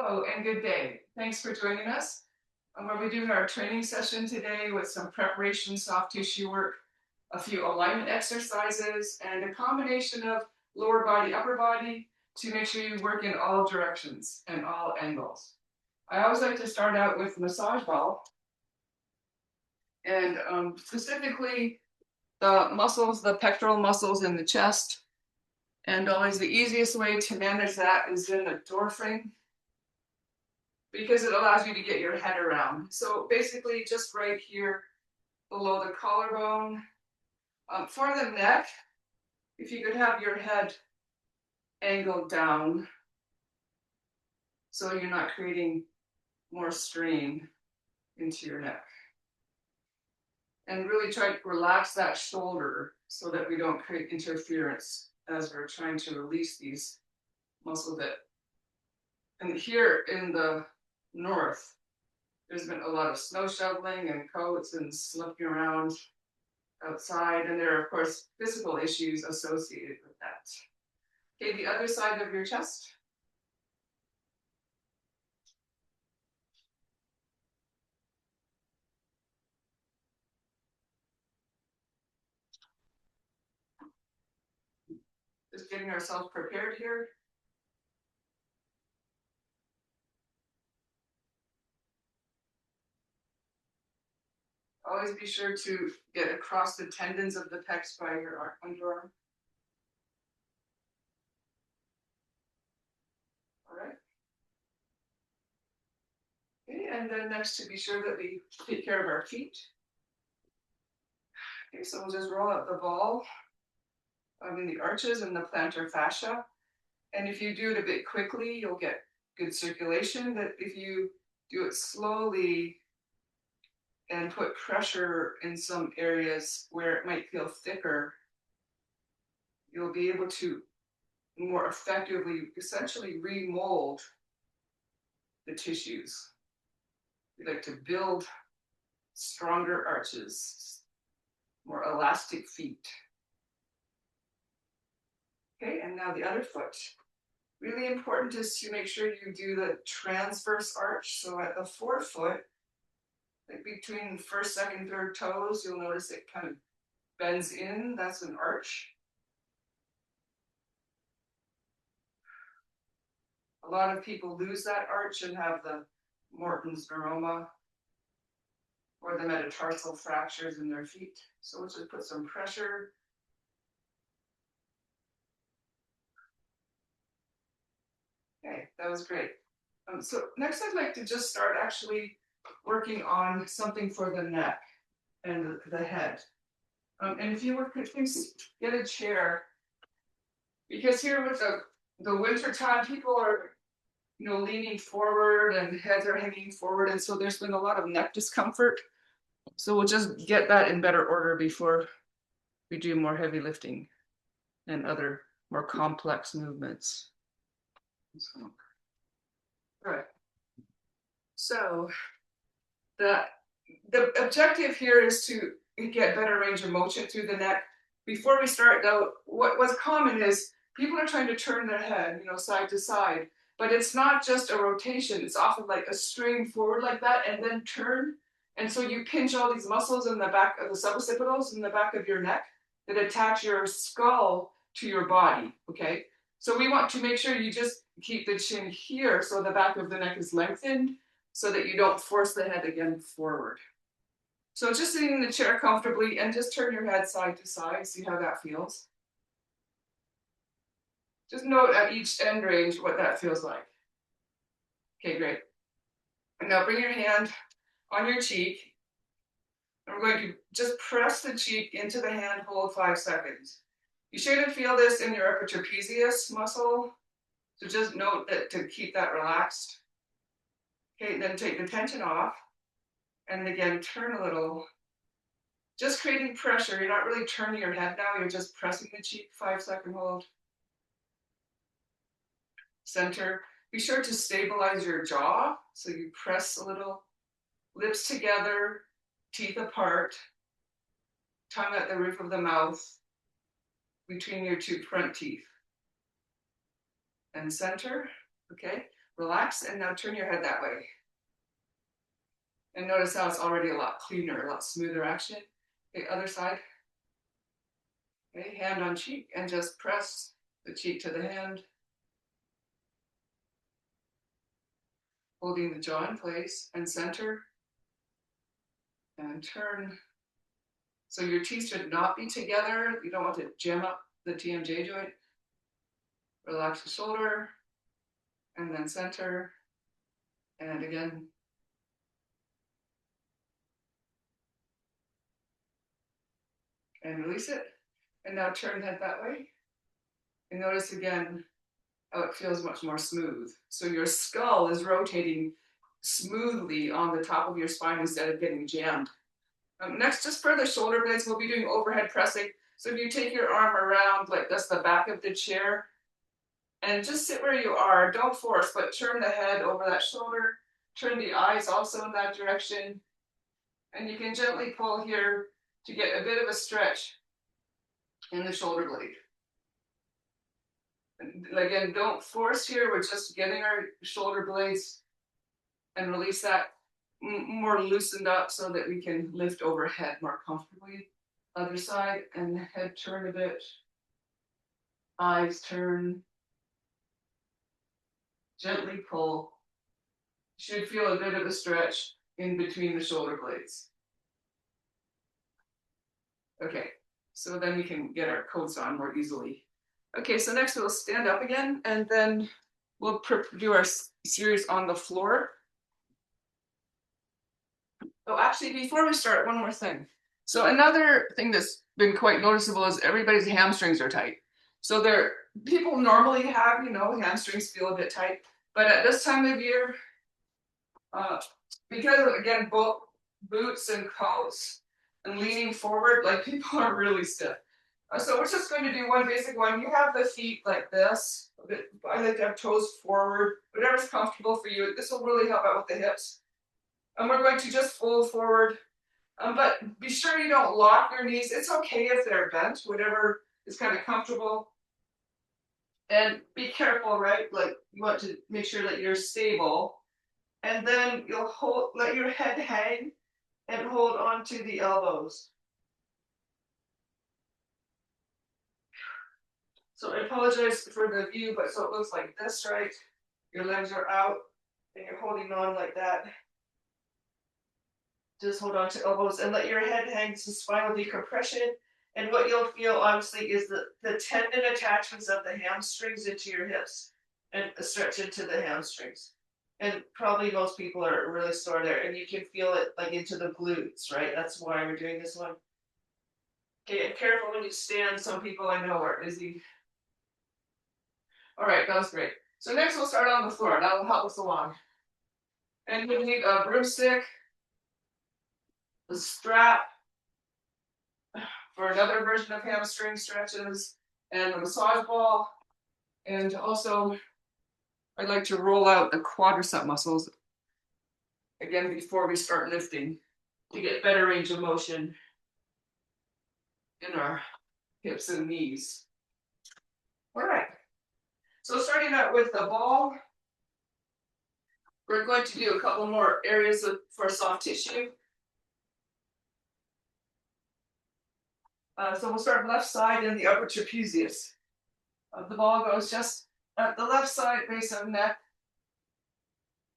Hello and good day. Thanks for joining us. We'll be doing our training session today with some preparation soft tissue work, a few alignment exercises, and a combination of lower body, upper body to make sure you work in all directions and all angles. I always like to start out with massage ball and specifically the muscles, the pectoral muscles in the chest. And always the easiest way to manage that is in a door frame, because it allows you to get your head around. So basically just right here below the collarbone. For the neck, if you could have your head angled down so you're not creating more strain into your neck. And really try to relax that shoulder so that we don't create interference as we're trying to release these muscles that. And here in the north, there's been a lot of snow shoveling and coats and slipping around outside, and there are of course physical issues associated with that. Okay, the other side of your chest. Just getting ourselves prepared here. Always be sure to get across the tendons of the pecs by your underarm. All right. Okay, and then next to be sure that we take care of our feet. Okay, so we'll just roll out the ball in the arches and the plantar fascia. And if you do it a bit quickly, you'll get good circulation. But if you do it slowly and put pressure in some areas where it might feel thicker, you'll be able to more effectively, essentially remold the tissues. We like to build stronger arches, more elastic feet. Okay, and now the other foot. Really important is to make sure you do the transverse arch. So at the forefoot, like between first, second, third toes, you'll notice it kind of bends in. That's an arch. A lot of people lose that arch and have the Morton's neuroma or the metatarsal fractures in their feet. So we'll just put some pressure. Okay, that was great. So next I'd like to just start actually working on something for the neck and the head. And if you were to get a chair, because here with the winter time, people are leaning forward and heads are hanging forward, and so there's been a lot of neck discomfort. So we'll just get that in better order before we do more heavy lifting and other more complex movements. All right. So the objective here is to get better range of motion through the neck. Before we start though, what's common is people are trying to turn their head, side to side, but it's not just a rotation. It's often like a strain forward like that and then turn. And so you pinch all these muscles in the back of the suboccipitals in the back of your neck that attach your skull to your body, okay? So we want to make sure you just keep the chin here so the back of the neck is lengthened so that you don't force the head again forward. So just sitting in the chair comfortably and just turn your head side to side, see how that feels. Just note at each end range what that feels like. Okay, great. And now bring your hand on your cheek. And we're going to just press the cheek into the hand, hold 5 seconds. You should feel this in your upper trapezius muscle. So just note that to keep that relaxed. Okay, then take the tension off. And again, turn a little. Just creating pressure. You're not really turning your head now. You're just pressing the cheek, 5-second hold. Center. Be sure to stabilize your jaw. So you press a little. Lips together, teeth apart. Tongue at the roof of the mouth. Between your 2 front teeth. And center. Okay. Relax, and now turn your head that way. And notice how it's already a lot cleaner, a lot smoother action. Okay, other side. Okay, hand on cheek, and just press the cheek to the hand. Holding the jaw in place, and center. And turn. So your teeth should not be together. You don't want to jam up the TMJ joint. Relax the shoulder, and then center. And again. And release it. And now turn head that way. And notice again how it feels much more smooth. So your skull is rotating smoothly on the top of your spine instead of getting jammed. Next, just for the shoulder blades, we'll be doing overhead pressing. So if you take your arm around like this, the back of the chair, and just sit where you are, don't force, but turn the head over that shoulder, turn the eyes also in that direction, and you can gently pull here to get a bit of a stretch in the shoulder blade. And again, don't force here, we're just getting our shoulder blades and release that more loosened up so that we can lift overhead more comfortably. Other side, and head turn a bit, eyes turn, gently pull. Should feel a bit of a stretch in between the shoulder blades. Okay, so then we can get our coats on more easily. Okay, so next we'll stand up again, and then we'll do our series on the floor. Oh, actually, before we start, one more thing. So another thing that's been quite noticeable is everybody's hamstrings are tight. So people normally have, hamstrings feel a bit tight, but at this time of year, because of, again, both boots and coats and leaning forward, like people are really stiff. So we're just going to do one basic one. You have the feet like this. I like to have toes forward, whatever's comfortable for you. This will really help out with the hips. And we're going to just fold forward. But be sure you don't lock your knees. It's okay if they're bent, whatever is kind of comfortable. And be careful, right? Like you want to make sure that you're stable. And then you'll let your head hang and hold on to the elbows. So I apologize for the view, but so it looks like this, right? Your legs are out and you're holding on like that. Just hold on to elbows and let your head hang to spinal decompression. And what you'll feel, obviously, is the tendon attachments of the hamstrings into your hips and a stretch into the hamstrings. And probably most people are really sore there, and you can feel it like into the glutes, right? That's why we're doing this one. Okay, and careful when you stand. Some people I know are busy. All right, that was great. So next we'll start on the floor. That will help us along. And you'll need a broomstick, a strap for another version of hamstring stretches, and a massage ball. And also, I'd like to roll out the quadricep muscles again before we start lifting to get better range of motion in our hips and knees. All right. So starting out with the ball, we're going to do a couple more areas for soft tissue. So we'll start left side in the upper trapezius. The ball goes just at the left side base of neck.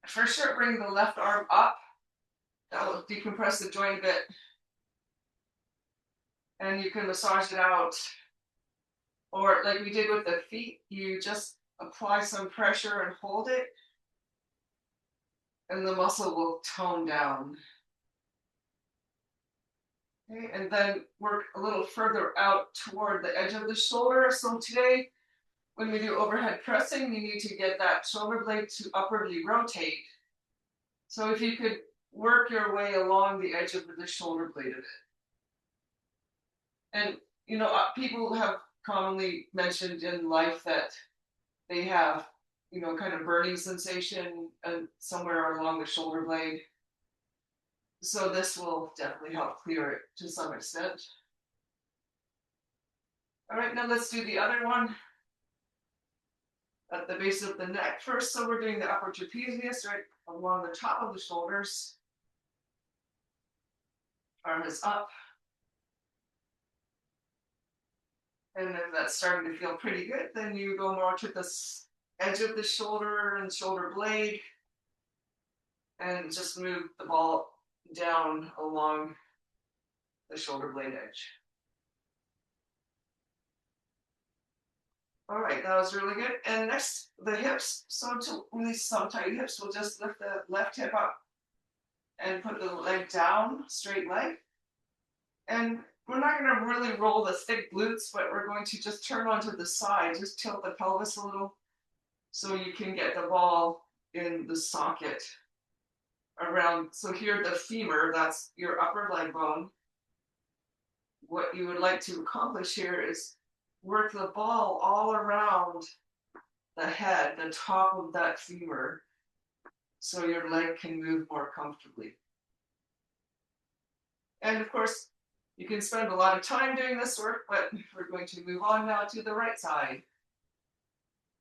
For sure, bring the left arm up. That will decompress the joint a bit. And you can massage it out. Or like we did with the feet, you just apply some pressure and hold it. And the muscle will tone down. Okay, and then work a little further out toward the edge of the shoulder. So today, when we do overhead pressing, you need to get that shoulder blade to upwardly rotate. So if you could work your way along the edge of the shoulder blade a bit. And, people have commonly mentioned in life that they have, kind of burning sensation somewhere along the shoulder blade. So this will definitely help clear it to some extent. All right, now let's do the other one. at the base of the neck first. So we're doing the upper trapezius right along the top of the shoulders. Arm is up. And then that's starting to feel pretty good. Then you go more to the edge of the shoulder and shoulder blade. And just move the ball down along the shoulder blade edge. All right, that was really good. And next, the hips. So to release some tight hips, we'll just lift the left hip up and put the leg down, straight leg. And we're not going to really roll the thick glutes, but we're going to just turn onto the side, just tilt the pelvis a little so you can get the ball in the socket around. So here, the femur, that's your upper leg bone. What you would like to accomplish here is work the ball all around the head, the top of that femur, so your leg can move more comfortably. And of course, you can spend a lot of time doing this work, but we're going to move on now to the right side.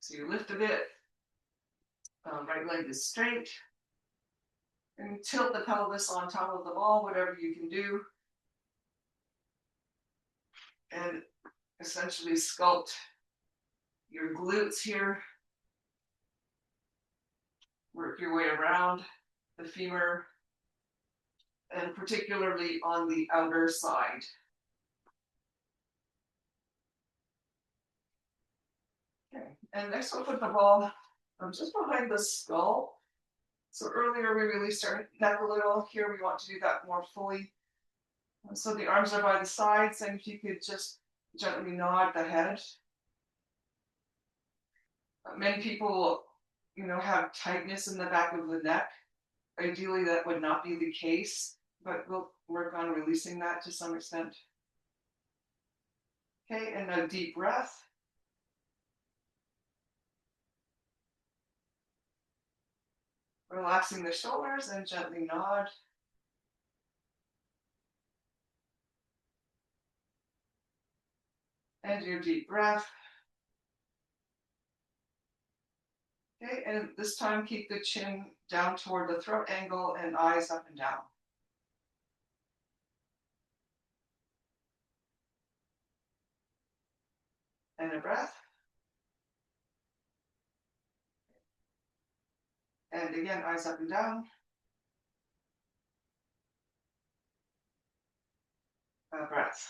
So you lift a bit, right leg is straight, and tilt the pelvis on top of the ball, whatever you can do. And essentially sculpt your glutes here. Work your way around the femur, and particularly on the outer side. Okay, and next we'll put the ball just behind the skull. So earlier we released our neck a little. Here we want to do that more fully. So the arms are by the sides, and if you could just gently nod the head. Many people, have tightness in the back of the neck. Ideally, that would not be the case, but we'll work on releasing that to some extent. Okay, and a deep breath. Relaxing the shoulders and gently nod. And your deep breath. Okay, and this time keep the chin down toward the throat angle and eyes up and down. And a breath. And again, eyes up and down. A breath.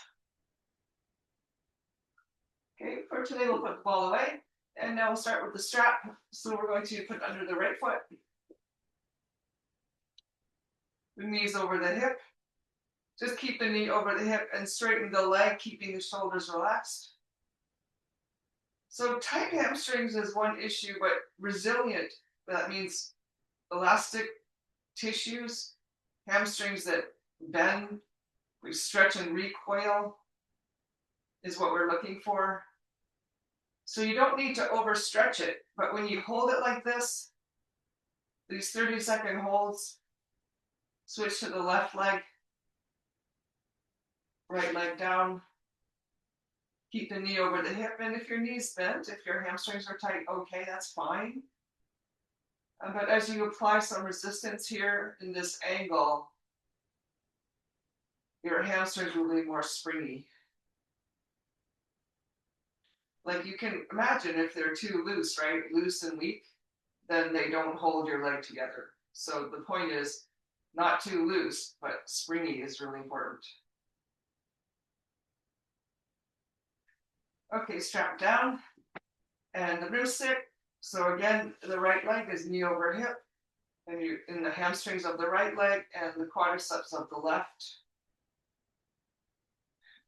Okay, for today we'll put the ball away. And now we'll start with the strap. So we're going to put under the right foot. The knees over the hip. Just keep the knee over the hip and straighten the leg, keeping the shoulders relaxed. So tight hamstrings is one issue, but resilient, that means elastic tissues, hamstrings that bend, we stretch and recoil is what we're looking for. So you don't need to overstretch it, but when you hold it like this, these 30-second holds, switch to the left leg, right leg down, keep the knee over the hip, and if your knee's bent, if your hamstrings are tight, okay, that's fine. But as you apply some resistance here in this angle, your hamstrings will be more springy. Like you can imagine if they're too loose, right? Loose and weak, then they don't hold your leg together. So the point is not too loose, but springy is really important. Okay, strap down and the wrist sit. So again, the right leg is knee over hip, and you're in the hamstrings of the right leg and the quadriceps of the left.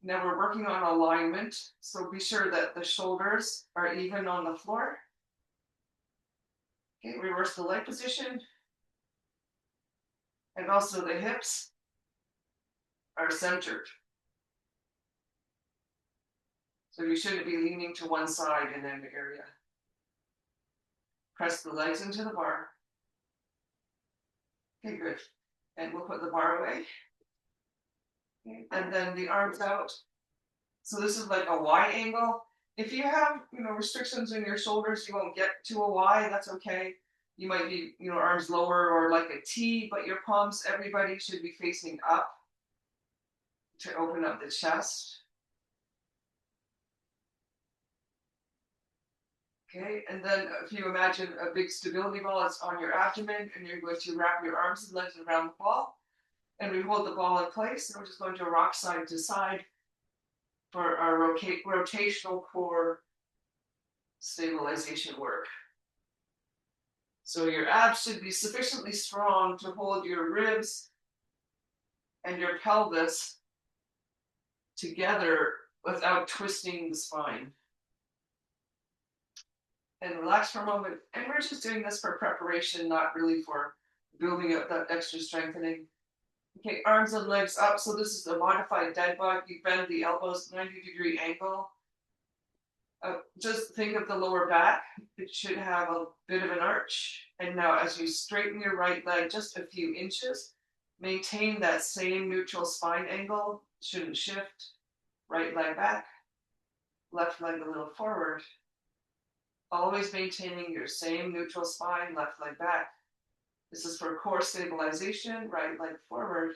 Now we're working on alignment, so be sure that the shoulders are even on the floor. Okay, reverse the leg position. And also the hips are centered. So you shouldn't be leaning to one side in any area. Press the legs into the bar. Okay, good. And we'll put the bar away. Okay. And then the arms out. So this is like a Y angle. If you have, restrictions in your shoulders, you won't get to a Y, that's okay. You might be, arms lower or like a T, but your palms, everybody should be facing up to open up the chest. Okay, and then if you imagine a big stability ball that's on your abdomen, and you're going to wrap your arms and legs around the ball, and we hold the ball in place, and we're just going to rock side to side for our rotational core stabilization work. So your abs should be sufficiently strong to hold your ribs and your pelvis together without twisting the spine. And relax for a moment. And we're just doing this for preparation, not really for building up that extra strengthening. Okay, arms and legs up. So this is a modified dead bug. You bend the elbows 90-degree angle. Just think of the lower back. It should have a bit of an arch. And now as you straighten your right leg just a few inches, maintain that same neutral spine angle. Shouldn't shift. Right leg back. Left leg a little forward. Always maintaining your same neutral spine, left leg back. This is for core stabilization, right leg forward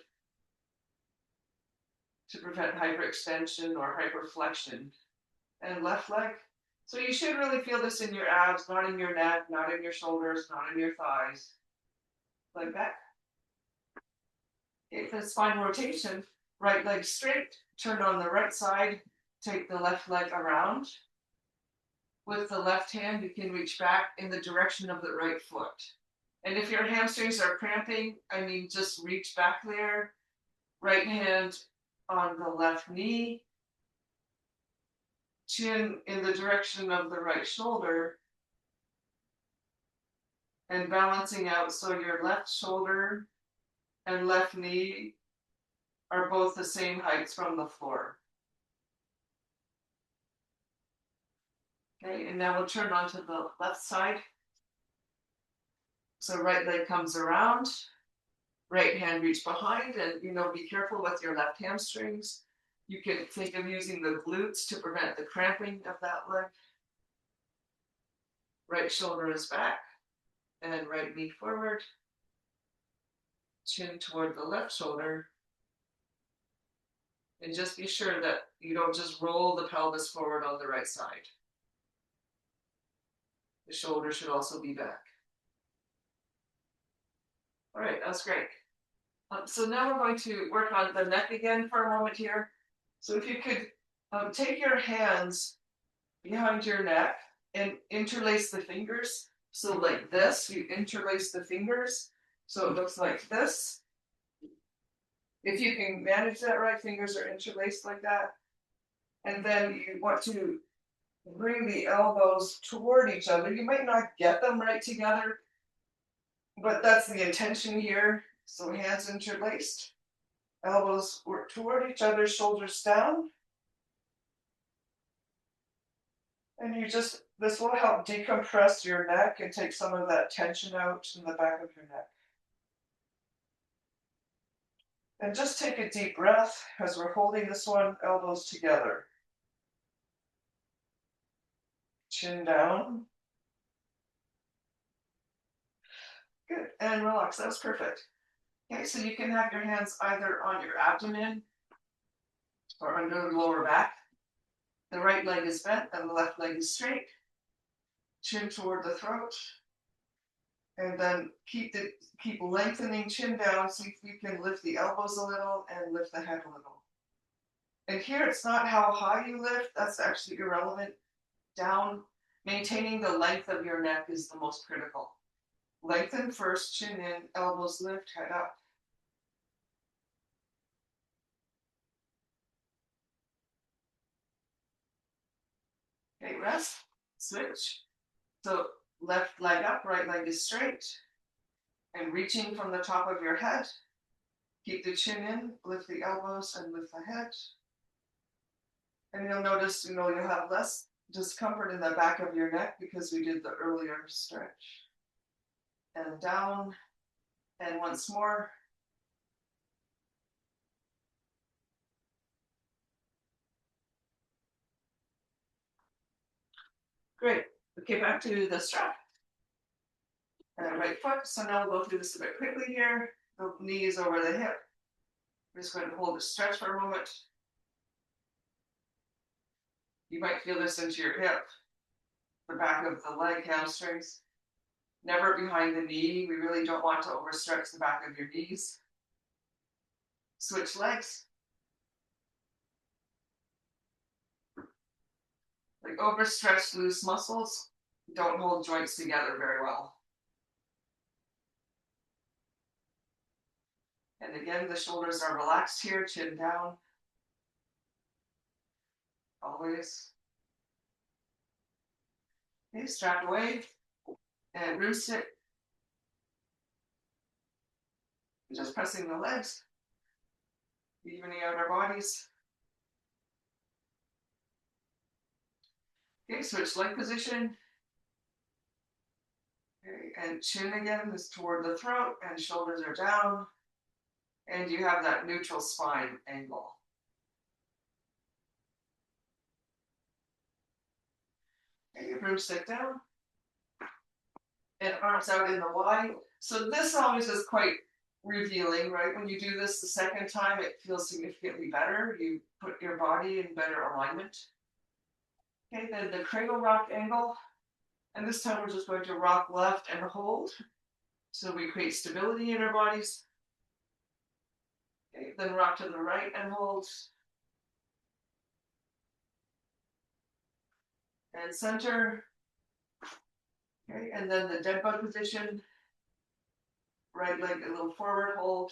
to prevent hyperextension or hyperflexion. And left leg. So you should really feel this in your abs, not in your neck, not in your shoulders, not in your thighs. Leg back. Okay, for the spine rotation, right leg straight, turn on the right side, take the left leg around. With the left hand, you can reach back in the direction of the right foot. And if your hamstrings are cramping, just reach back there. Right hand on the left knee. Chin in the direction of the right shoulder. And balancing out so your left shoulder and left knee are both the same heights from the floor. Okay, and now we'll turn onto the left side. So right leg comes around, right hand reach behind, and be careful with your left hamstrings. You can think of using the glutes to prevent the cramping of that leg. Right shoulder is back, and right knee forward. Chin toward the left shoulder. And just be sure that you don't just roll the pelvis forward on the right side. The shoulder should also be back. All right, that's great. So now we're going to work on the neck again for a moment here. So if you could take your hands behind your neck and interlace the fingers. So like this, you interlace the fingers. So it looks like this. If you can manage that right, fingers are interlaced like that. And then you want to bring the elbows toward each other. You might not get them right together, but that's the intention here. So hands interlaced, elbows work toward each other, shoulders down. And this will help decompress your neck and take some of that tension out in the back of your neck. And just take a deep breath as we're holding this one, elbows together. Chin down. Good, and relax, that was perfect. Okay, so you can have your hands either on your abdomen or under the lower back. The right leg is bent and the left leg is straight. Chin toward the throat. And then keep lengthening chin down. See if you can lift the elbows a little and lift the head a little. And here it's not how high you lift, that's actually irrelevant. Down, maintaining the length of your neck is the most critical. Lengthen first, chin in, elbows lift, head up. Okay, rest, switch. So left leg up, right leg is straight. And reaching from the top of your head. Keep the chin in, lift the elbows and lift the head. And you'll notice, you'll have less discomfort in the back of your neck because we did the earlier stretch. And down, and once more. Great. Okay, back to the strap. Right foot. So now we'll go through this a bit quickly here. The knees over the hip. We're just going to hold the stretch for a moment. You might feel this into your hip, the back of the leg, hamstrings. Never behind the knee. We really don't want to overstretch the back of your knees. Switch legs. Like overstretched loose muscles don't hold joints together very well. And again, the shoulders are relaxed here, chin down. Always. Okay, strap away. And root sit. Just pressing the legs. Evening out our bodies. Okay, switch leg position. Okay, and chin again is toward the throat and shoulders are down. And you have that neutral spine angle. Okay, root sit down. And arms out in the Y. So this always is quite revealing, right? When you do this the second time, it feels significantly better. You put your body in better alignment. Okay, then the cradle rock angle. And this time we're just going to rock left and hold. So we create stability in our bodies. Okay, then rock to the right and hold. And center. Okay, and then the dead bug position. Right leg a little forward, hold.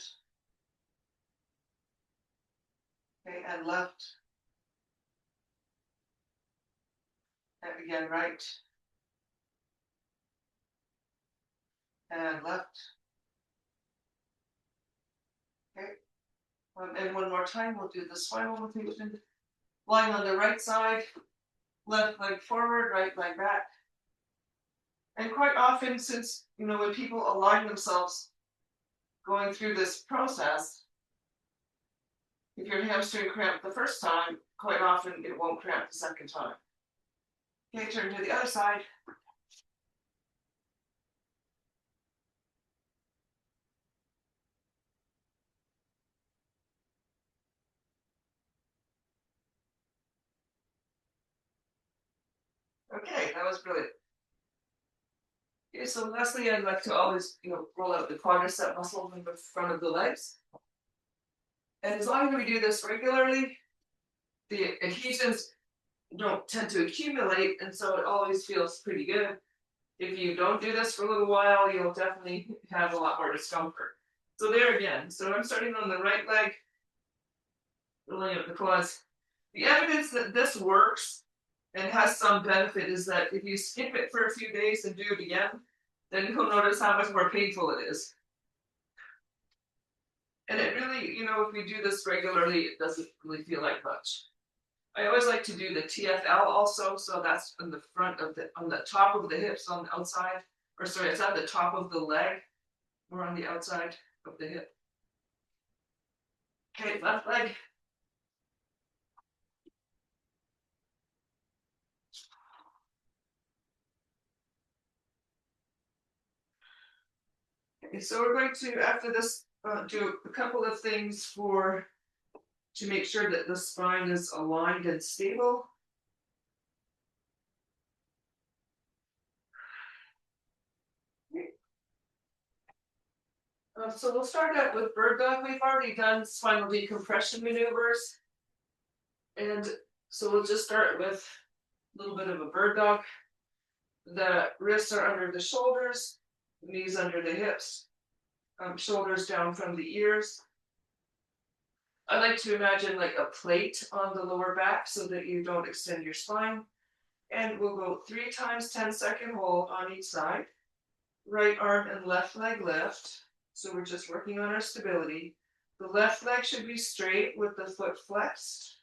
Okay, and left. And again, right. And left. Okay. And one more time, we'll do the spinal rotation. Lying on the right side, left leg forward, right leg back. And quite often, since, when people align themselves going through this process, if your hamstring cramped the first time, quite often it won't cramp the second time. Okay, turn to the other side. Okay, that was brilliant. Okay, so lastly, I'd like to always, roll out the quadricep muscle in the front of the legs. And as long as we do this regularly, the adhesions don't tend to accumulate, and so it always feels pretty good. If you don't do this for a little while, you'll definitely have a lot more discomfort. So there again, so I'm starting on the right leg, rolling up the quads. The evidence that this works and has some benefit is that if you skip it for a few days and do it again, then you'll notice how much more painful it is. And it really, if we do this regularly, it doesn't really feel like much. I always like to do the TFL also, so that's on the front of on the top of the hips on the outside, or sorry, it's at the top of the leg, or on the outside of the hip. Okay, left leg. Okay, so we're going to, after this, do a couple of things to make sure that the spine is aligned and stable. So we'll start out with bird dog. We've already done spinal decompression maneuvers. And so we'll just start with a little bit of a bird dog. The wrists are under the shoulders, knees under the hips, shoulders down from the ears. I like to imagine like a plate on the lower back so that you don't extend your spine. And we'll go 3 times 10-second hold on each side. Right arm and left leg lift. So we're just working on our stability. The left leg should be straight with the foot flexed.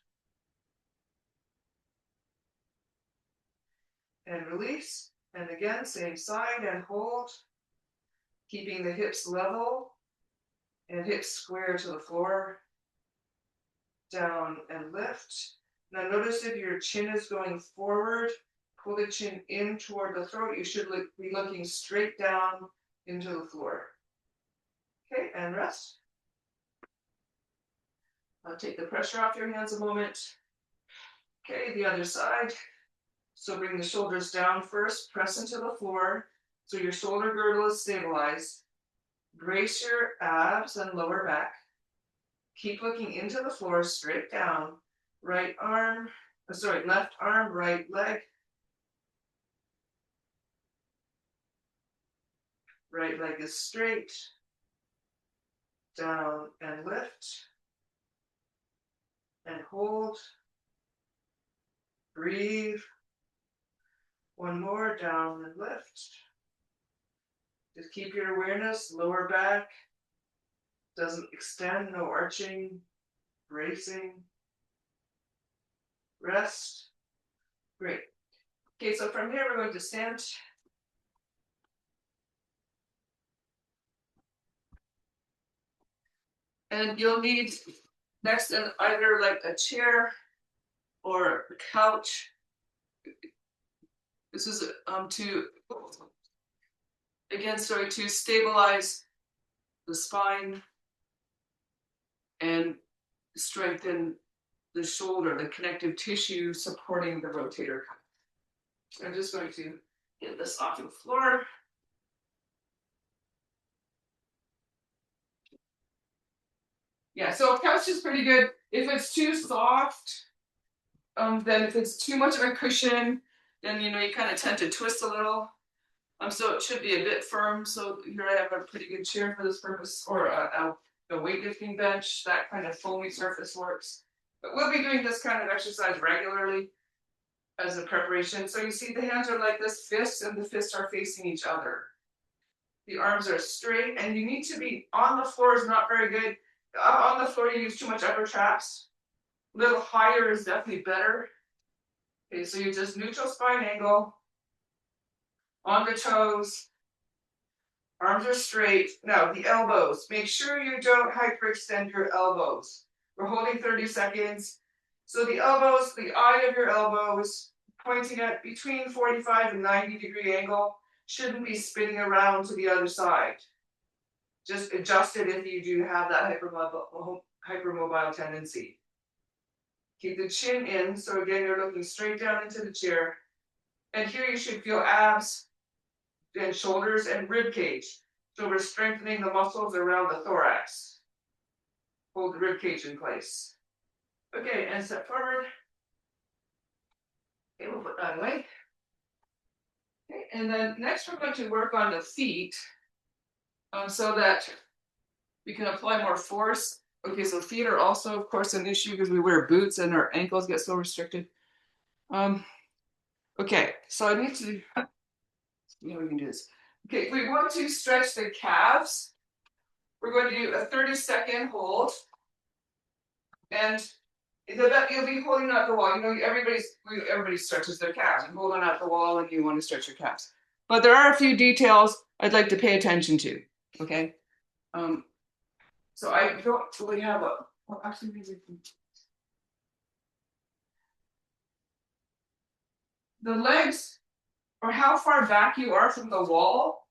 And release. And again, same side and hold. Keeping the hips level and hips square to the floor. Down and lift. Now notice if your chin is going forward, pull the chin in toward the throat. You should be looking straight down into the floor. Okay, and rest. I'll take the pressure off your hands a moment. Okay, the other side. So bring the shoulders down first, press into the floor so your shoulder girdle is stabilized. Brace your abs and lower back. Keep looking into the floor, straight down. Left arm, right leg. Right leg is straight. Down and lift. And hold. Breathe. One more, down and lift. Just keep your awareness, lower back. Doesn't extend, no arching, bracing. Rest. Great. Okay, so from here we're going to stand. And you'll need next in either like a chair or a couch. This is to stabilize the spine and strengthen the shoulder, the connective tissue supporting the rotator cuff. So I'm just going to get this off the floor. Yeah, so a couch is pretty good. If it's too soft, then if it's too much of a cushion, then you kind of tend to twist a little. So it should be a bit firm. So here I have a pretty good chair for this purpose, or a weightlifting bench. That kind of foamy surface works. But we'll be doing this kind of exercise regularly as a preparation. So you see the hands are like this, fists, and the fists are facing each other. The arms are straight, and you need to be on the floor is not very good. On the floor, you use too much upper traps. A little higher is definitely better. Okay, so you just neutral spine angle. On the toes. Arms are straight. Now, the elbows. Make sure you don't hyperextend your elbows. We're holding 30 seconds. So the elbows, the eye of your elbows, pointing at between 45 and 90-degree angle, shouldn't be spinning around to the other side. Just adjust it if you do have that hypermobile tendency. Keep the chin in. So again, you're looking straight down into the chair. And here you should feel abs and shoulders and rib cage. So we're strengthening the muscles around the thorax. Hold the rib cage in place. Okay, and step forward. Okay, we'll put that away. Okay, and then next we're going to work on the feet so that we can apply more force. Okay, so feet are also, of course, an issue because we wear boots and our ankles get so restricted. Okay, so I need to, see how we can do this. Okay, we want to stretch the calves. We're going to do a 30-second hold. And you'll be holding out the wall. Everybody stretches their calves. You hold on at the wall and you want to stretch your calves. But there are a few details I'd like to pay attention to. Okay. So I don't really have a. Well, actually, maybe the legs, or how far back you are from the wall,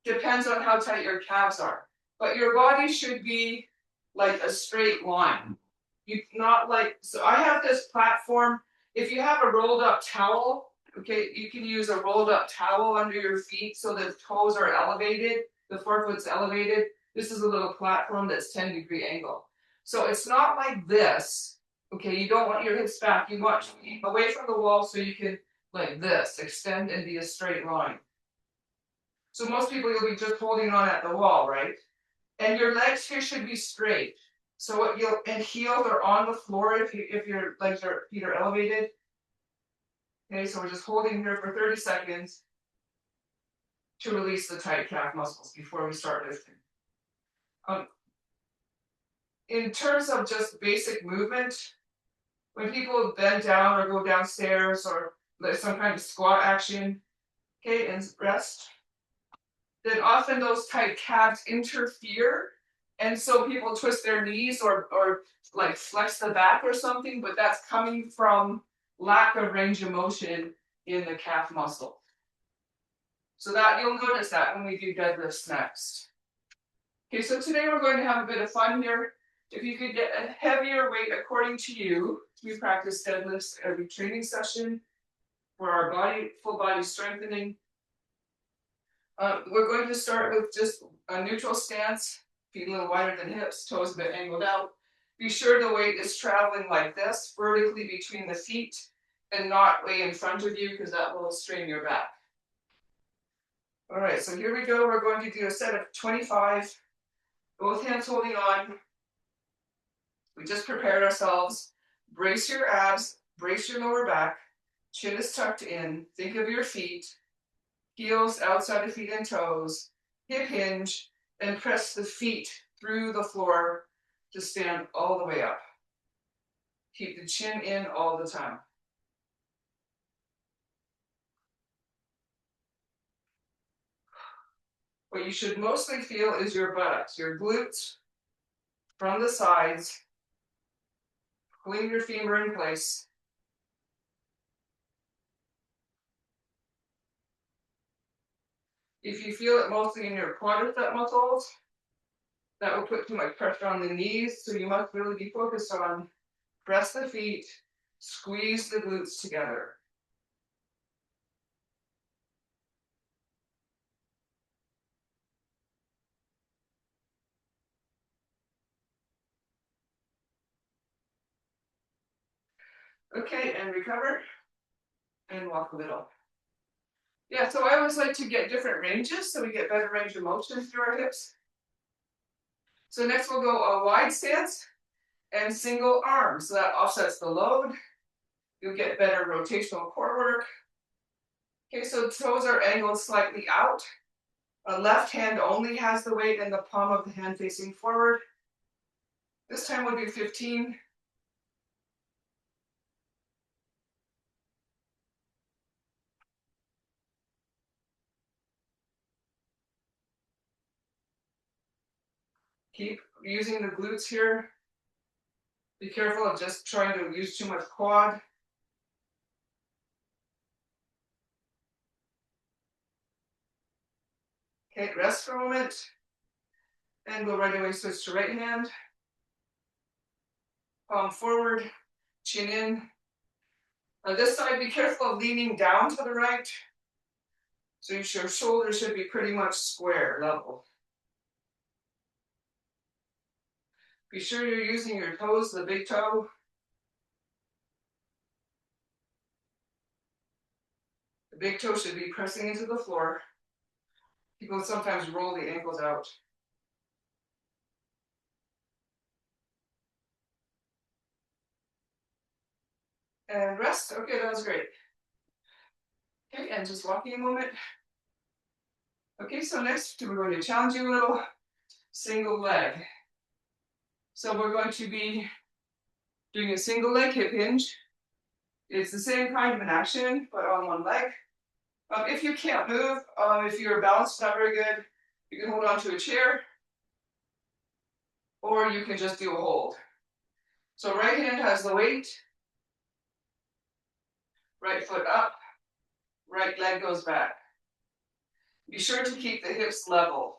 depends on how tight your calves are. But your body should be like a straight line. So I have this platform. If you have a rolled up towel, okay, you can use a rolled up towel under your feet so the toes are elevated, the forefoot's elevated. This is a little platform that's 10-degree angle. So it's not like this. Okay, you don't want your hips back. You want to be away from the wall so you can, like this, extend and be a straight line. So most people, you'll be just holding on at the wall, right? And your legs here should be straight. So and heels are on the floor if your feet are elevated. Okay, so we're just holding here for 30 seconds to release the tight calf muscles before we start lifting. In terms of just basic movement, when people bend down or go downstairs or there's some kind of squat action, okay, and rest, then often those tight calves interfere. And so people twist their knees or like flex the back or something, but that's coming from lack of range of motion in the calf muscle. So that you'll notice that when we do deadlifts next. Okay, so today we're going to have a bit of fun here. If you could get a heavier weight according to you, we practice deadlifts every training session for our body, full body strengthening. We're going to start with just a neutral stance, feet a little wider than hips, toes a bit angled out. Be sure the weight is traveling like this, vertically between the feet, and not way in front of you, because that will strain your back. All right, so here we go. We're going to do a set of 25, both hands holding on. We just prepared ourselves. Brace your abs, brace your lower back, chin is tucked in. Think of your feet, heels outside the feet and toes, hip hinge, and press the feet through the floor to stand all the way up. Keep the chin in all the time. What you should mostly feel is your buttocks, your glutes from the sides, pulling your femur in place. If you feel it mostly in your quadricep muscles, that will put too much pressure on the knees, so you must really be focused on press the feet, squeeze the glutes together. Okay, and recover, and walk a little. Yeah, so I always like to get different ranges so we get better range of motion through our hips. So next we'll go a wide stance and single arm. So that offsets the load. You'll get better rotational core work. Okay, so toes are angled slightly out. A left hand only has the weight and the palm of the hand facing forward. This time we'll do 15. Keep using the glutes here. Be careful of just trying to use too much quad. Okay, rest for a moment. And we'll right away switch to right hand. Palm forward, chin in. On this side, be careful of leaning down to the right. So your shoulders should be pretty much square, level. Be sure you're using your toes, the big toe. The big toe should be pressing into the floor. People sometimes roll the ankles out. And rest. Okay, that was great. Okay, and just walking a moment. Okay, so next we're going to challenge you a little. Single leg. So we're going to be doing a single leg hip hinge. It's the same kind of an action, but on one leg. If you can't move, if your balance is not very good, you can hold on to a chair, or you can just do a hold. So right hand has the weight, right foot up, right leg goes back. Be sure to keep the hips level.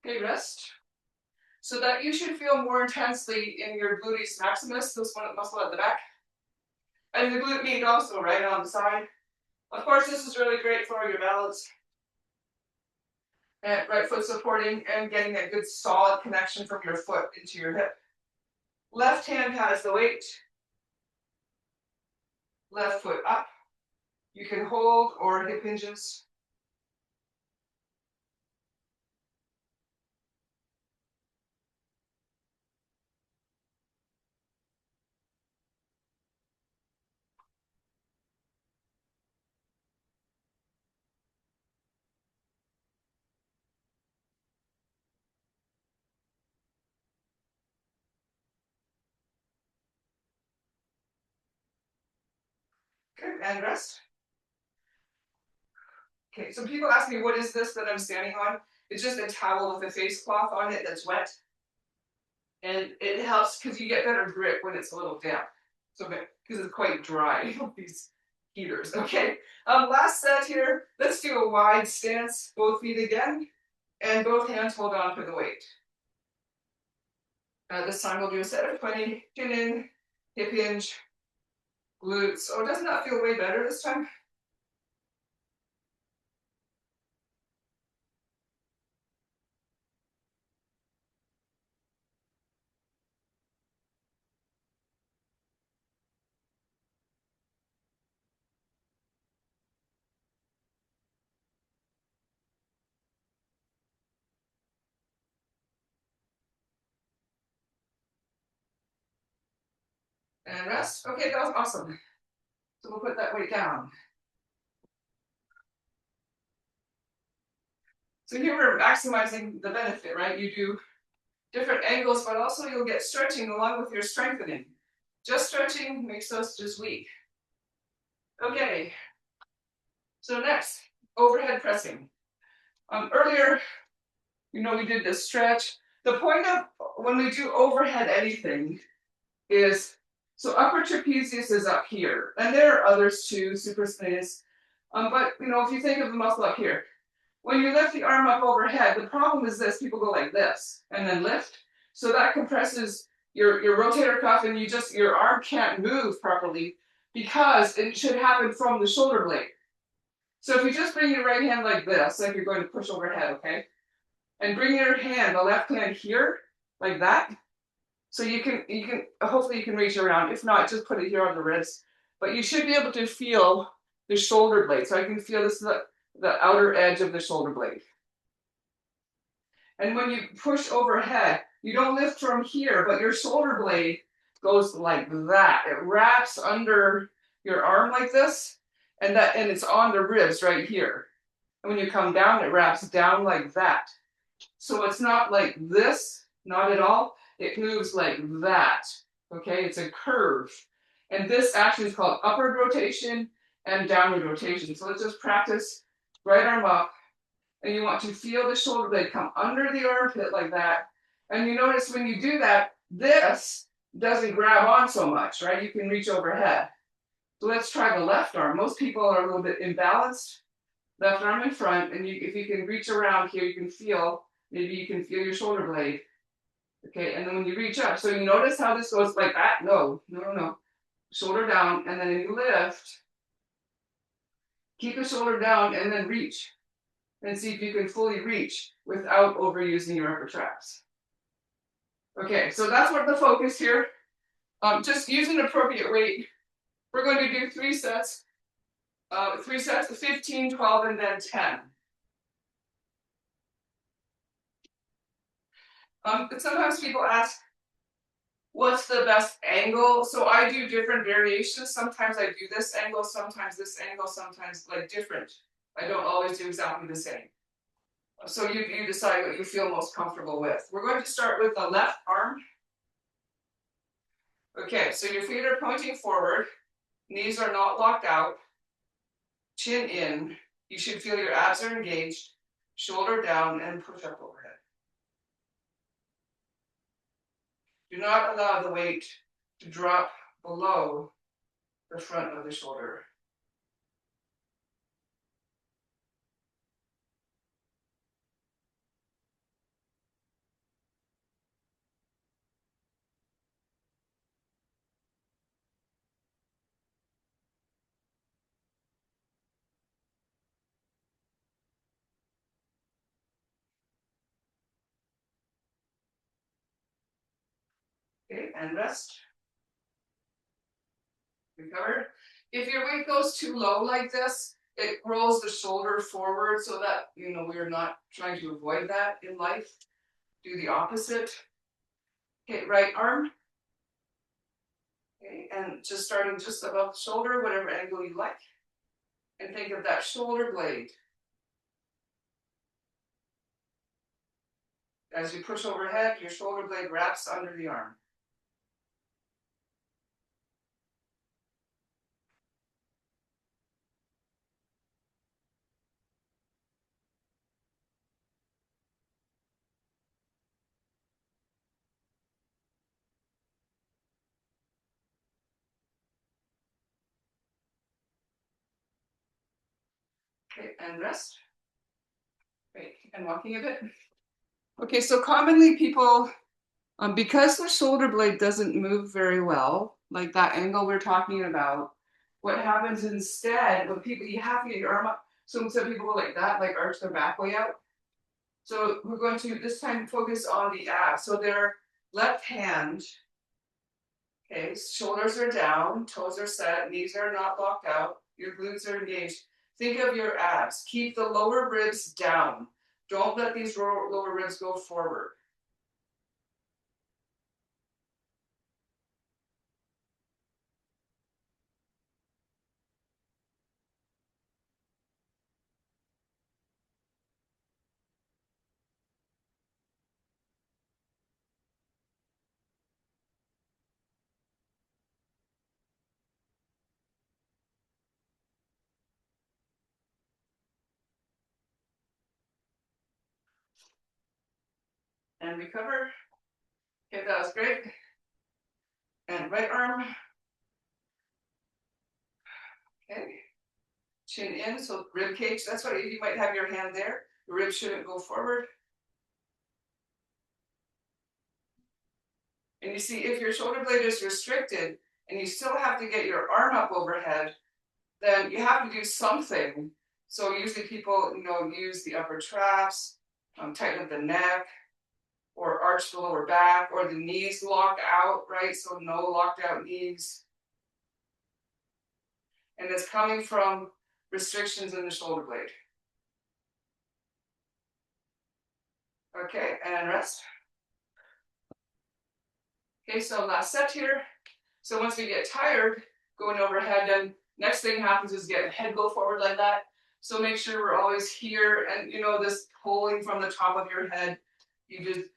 Okay, rest. So that you should feel more intensely in your gluteus maximus, this one muscle at the back. And the glute med also, right on the side. Of course, this is really great for your balance. And right foot supporting and getting a good solid connection from your foot into your hip. Left hand has the weight. Left foot up. You can hold or hip hinges. Good, and rest. Okay, so people ask me, what is this that I'm standing on? It's just a towel with a face cloth on it that's wet. And it helps because you get better grip when it's a little damp. So, because it's quite dry, these heaters. Okay, last set here. Let's do a wide stance, both feet again, and both hands hold on to the weight. This time we'll do a set of 20, chin in, hip hinge, glutes. Oh, doesn't that feel way better this time? And rest. Okay, that was awesome. So we'll put that weight down. So here we're maximizing the benefit, right? You do different angles, but also you'll get stretching along with your strengthening. Just stretching makes us just weak. Okay. So next, overhead pressing. Earlier, we did this stretch. The point of when we do overhead anything is, so upper trapezius is up here, and there are others too, supraspinatus. But if you think of the muscle up here, when you lift the arm up overhead, the problem is this: people go like this and then lift, so that compresses your rotator cuff, and your arm can't move properly because it should happen from the shoulder blade. So if you just bring your right hand like this, like you're going to push overhead, okay? And bring your hand, the left hand here, like that. So you can, hopefully you can reach around. If not, just put it here on the ribs. But you should be able to feel the shoulder blade. So I can feel this is the outer edge of the shoulder blade. And when you push overhead, you don't lift from here, but your shoulder blade goes like that. It wraps under your arm like this, and it's on the ribs right here. And when you come down, it wraps down like that. So it's not like this, not at all. It moves like that. Okay, it's a curve. And this actually is called upward rotation and downward rotation. So let's just practice right arm up. And you want to feel the shoulder blade come under the armpit like that. And you notice when you do that, this doesn't grab on so much, right? You can reach overhead. So let's try the left arm. Most people are a little bit imbalanced. Left arm in front, and if you can reach around here, you can feel, maybe you can feel your shoulder blade. Okay, and then when you reach up, so you notice how this goes like that? No. Shoulder down, and then you lift. Keep the shoulder down, and then reach. And see if you can fully reach without overusing your upper traps. Okay, so that's what the focus here. Just use an appropriate weight. We're going to do 3 sets. 3 sets of 15, 12, and then 10. But sometimes people ask, what's the best angle? So I do different variations. Sometimes I do this angle, sometimes like different. I don't always do exactly the same. So you decide what you feel most comfortable with. We're going to start with the left arm. Okay, so your feet are pointing forward. Knees are not locked out. Chin in. You should feel your abs are engaged. Shoulder down and push up overhead. Do not allow the weight to drop below the front of the shoulder. Okay, and rest. Recover. If your weight goes too low like this, it rolls the shoulder forward so that, we're not trying to avoid that in life. Do the opposite. Okay, right arm. Okay, and just starting just above the shoulder, whatever angle you like. And think of that shoulder blade. As you push overhead, your shoulder blade wraps under the arm. Okay, and rest. Great, and walking a bit. Okay, so commonly people, because the shoulder blade doesn't move very well, like that angle we're talking about, what happens instead, when people, you have to get your arm up, so some people go like that, like arch their back way out. So we're going to this time focus on the abs. So their left hand, okay, shoulders are down, toes are set, knees are not locked out, your glutes are engaged. Think of your abs. Keep the lower ribs down. Don't let these lower ribs go forward. And recover. Okay, that was great. And right arm. Okay. Chin in, so rib cage. That's what you might have your hand there. The ribs shouldn't go forward. And you see, if your shoulder blade is restricted and you still have to get your arm up overhead, then you have to do something. So usually people, use the upper traps, tighten up the neck, or arch the lower back, or the knees lock out, right? So no locked out knees. And it's coming from restrictions in the shoulder blade. Okay, and rest. Okay, so last set here. So once we get tired going overhead, then next thing happens is get head go forward like that. So make sure we're always here, and this pulling from the top of your head. You just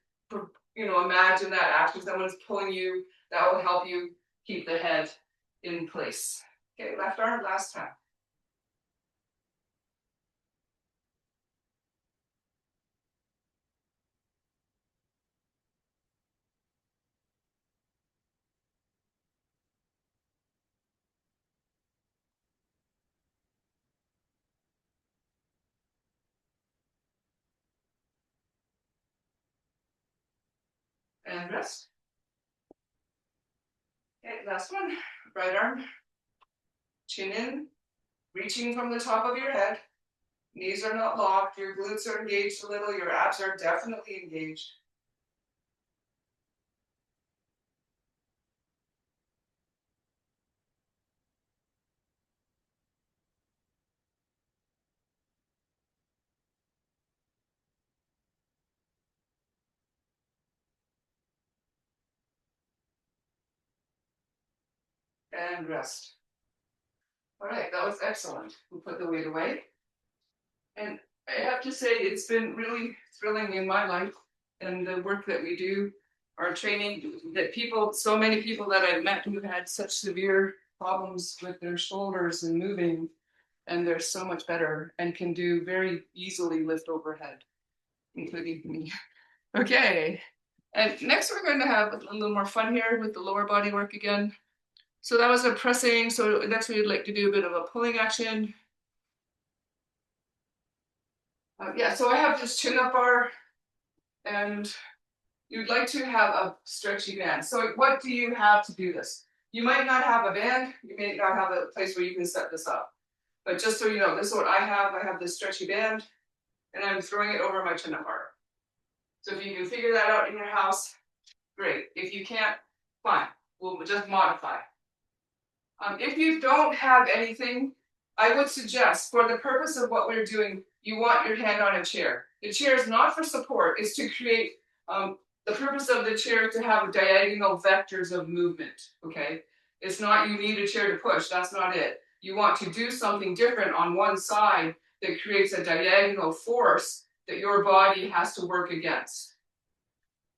imagine that actually someone's pulling you. That will help you keep the head in place. Okay, left arm last time. And rest. Okay, last one. Right arm. Chin in, reaching from the top of your head. Knees are not locked. Your glutes are engaged a little. Your abs are definitely engaged. And rest. All right, that was excellent. We'll put the weight away. And I have to say, it's been really thrilling in my life and the work that we do, our training, that so many people that I've met who had such severe problems with their shoulders and moving, and they're so much better and can do very easily lift overhead, including me. Okay, and next we're going to have a little more fun here with the lower body work again. So that was a pressing, so next we'd like to do a bit of a pulling action. Yeah, so I have this chin-up bar, and you'd like to have a stretchy band. So what do you have to do this? You might not have a band, you may not have a place where you can set this up. But just so you know, this is what I have. I have this stretchy band, and I'm throwing it over my chin-up bar. So if you can figure that out in your house, great. If you can't, fine. We'll just modify. If you don't have anything, I would suggest, for the purpose of what we're doing, you want your hand on a chair. The chair is not for support, it's to create, the purpose of the chair is to have diagonal vectors of movement, okay? It's not you need a chair to push, that's not it. You want to do something different on one side that creates a diagonal force that your body has to work against.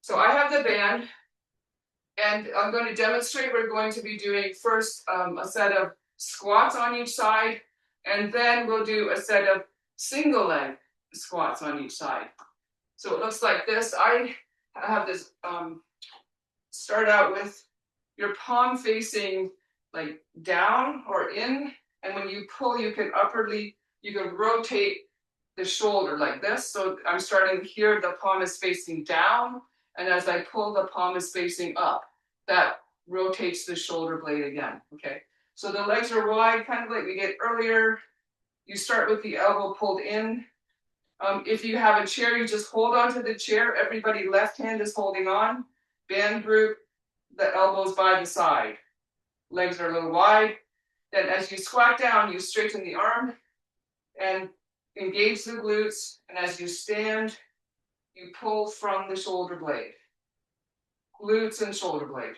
So I have the band, and I'm going to demonstrate. We're going to be doing first a set of squats on each side, and then we'll do a set of single leg squats on each side. So it looks like this. I have this, start out with your palm facing like down or in, and when you pull, you can upwardly you can rotate the shoulder like this. So I'm starting here, the palm is facing down, and as I pull, the palm is facing up. That rotates the shoulder blade again, okay? So the legs are wide, kind of like we did earlier. You start with the elbow pulled in. If you have a chair, you just hold onto the chair. Everybody left hand is holding on. Band group, the elbows by the side. Legs are a little wide. Then as you squat down, you straighten the arm and engage the glutes. And as you stand, you pull from the shoulder blade. Glutes and shoulder blade.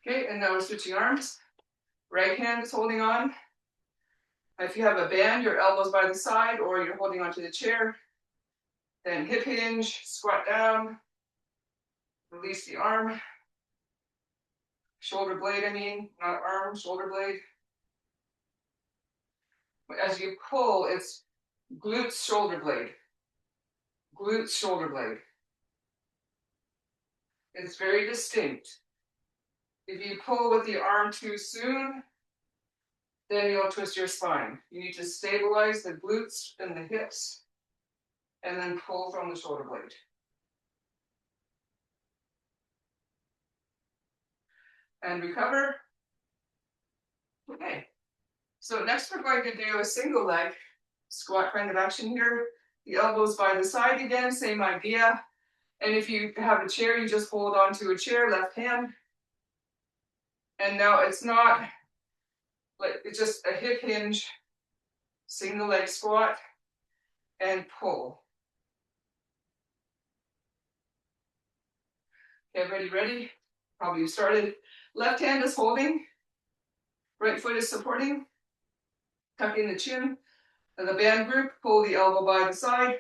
Okay, and now we're switching arms. Right hand is holding on. If you have a band, your elbows by the side, or you're holding onto the chair. Then hip hinge, squat down, release the arm. Shoulder blade, I mean, not arm, shoulder blade. As you pull, it's glutes, shoulder blade. Glutes, shoulder blade. It's very distinct. If you pull with the arm too soon, then you'll twist your spine. You need to stabilize the glutes and the hips, and then pull from the shoulder blade. And recover. Okay. So next we're going to do a single leg squat kind of action here. The elbows by the side again, same idea. And if you have a chair, you just hold on to a chair, left hand. And now it's not like, it's just a hip hinge, single leg squat, and pull. Okay, ready? Probably you started. Left hand is holding, right foot is supporting, tuck in the chin. And the band group, pull the elbow by the side,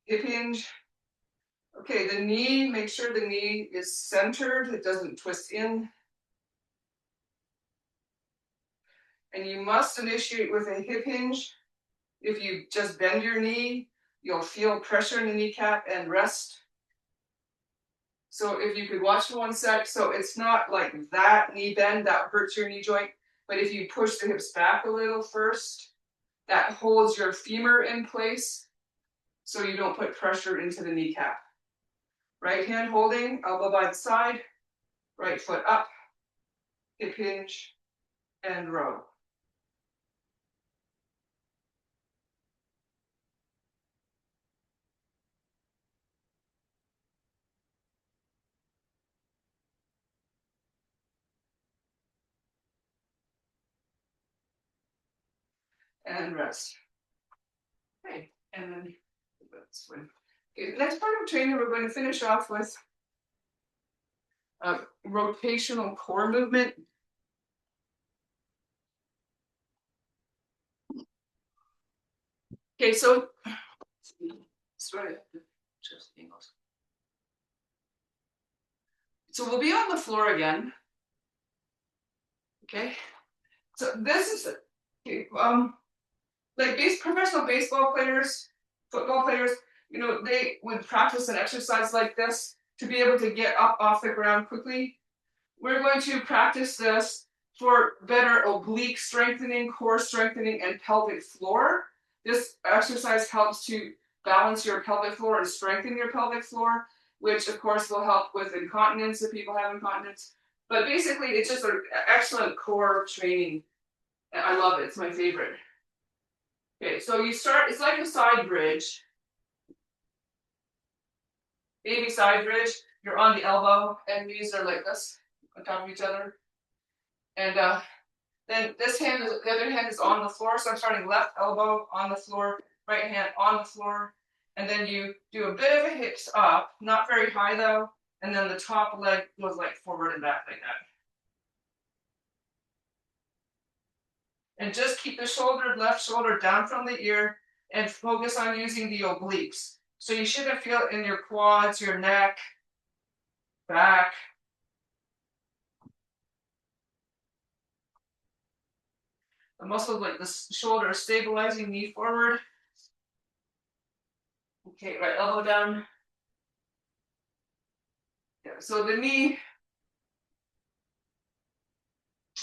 hip hinge. Okay, the knee, make sure the knee is centered, it doesn't twist in. And you must initiate with a hip hinge. If you just bend your knee, you'll feel pressure in the kneecap and rest. So if you could watch for 1 sec, so it's not like that knee bend that hurts your knee joint, but if you push the hips back a little first, that holds your femur in place so you don't put pressure into the kneecap. Right hand holding, elbow by the side, right foot up, hip hinge, and row. And rest. Okay, and then that's when. Okay, next part of training, we're going to finish off with a rotational core movement. Okay, so sorry, so we'll be on the floor again. Okay, so this is okay, like professional baseball players, football players, you know, they would practice an exercise like this to be able to get up off the ground quickly. We're going to practice this for better oblique strengthening, core strengthening, and pelvic floor. This exercise helps to balance your pelvic floor and strengthen your pelvic floor, which of course will help with incontinence if people have incontinence. But basically, it's just an excellent core training. I love it. It's my favorite. Okay, so you start, it's like a side bridge. Baby side bridge. You're on the elbow and knees are like this on top of each other. And then this hand, the other hand is on the floor. So I'm starting left elbow on the floor, right hand on the floor. And then you do a bit of a hips up, not very high though. And then the top leg goes like forward and back like that. And just keep the shoulder, left shoulder down from the ear and focus on using the obliques. So you shouldn't feel it in your quads, your neck, back. The muscles like the shoulder are stabilizing, knee forward. Okay, right elbow down. Yeah, so the knee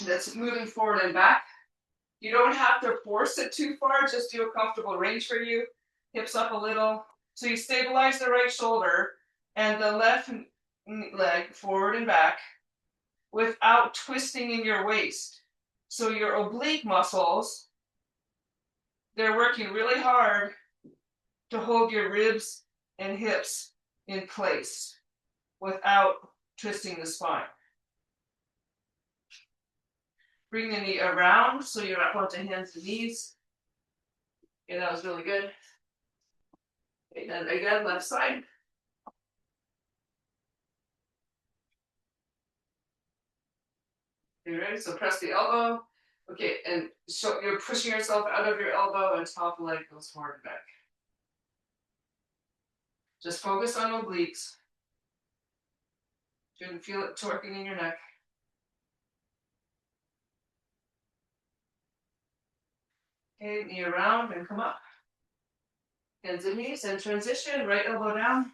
that's moving forward and back. You don't have to force it too far, just do a comfortable range for you. Hips up a little. So you stabilize the right shoulder and the left leg forward and back without twisting in your waist. So your oblique muscles, they're working really hard to hold your ribs and hips in place without twisting the spine. Bring the knee around so you're not onto hands and knees. Okay, that was really good. Okay, then again, left side. Okay, ready? So press the elbow. Okay, and so you're pushing yourself out of your elbow and top leg goes forward and back. Just focus on obliques. You can feel it torquing in your neck. Okay, knee around and come up. Hands and knees and transition, right elbow down.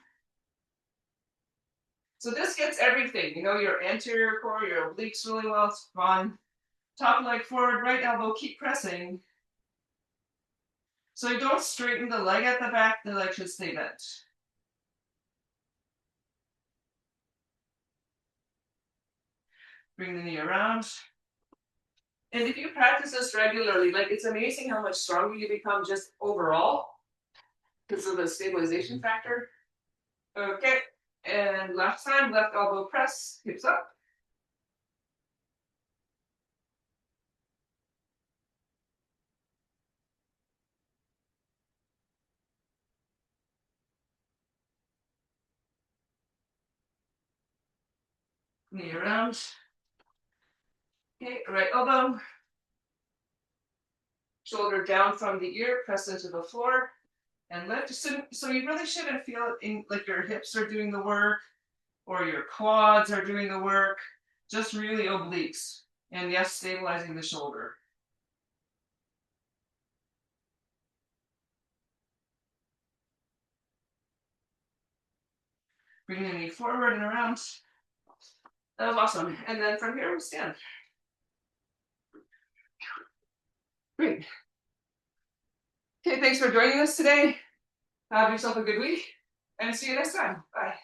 So this gets everything, you know, your anterior core, your obliques really well, it's fun. Top leg forward, right elbow, keep pressing. So you don't straighten the leg at the back, the leg should stay bent. Bring the knee around. And if you practice this regularly, like it's amazing how much stronger you become just overall because of the stabilization factor. Okay, and left side, left elbow press, hips up. Knee around. Okay, right elbow. Shoulder down from the ear, press into the floor and lift. So you really shouldn't feel it in like your hips are doing the work or your quads are doing the work, just really obliques. And yes, stabilizing the shoulder. Bring the knee forward and around. That was awesome. And then from here, we stand. Great. Okay, thanks for joining us today. Have yourself a good week and see you next time. Bye.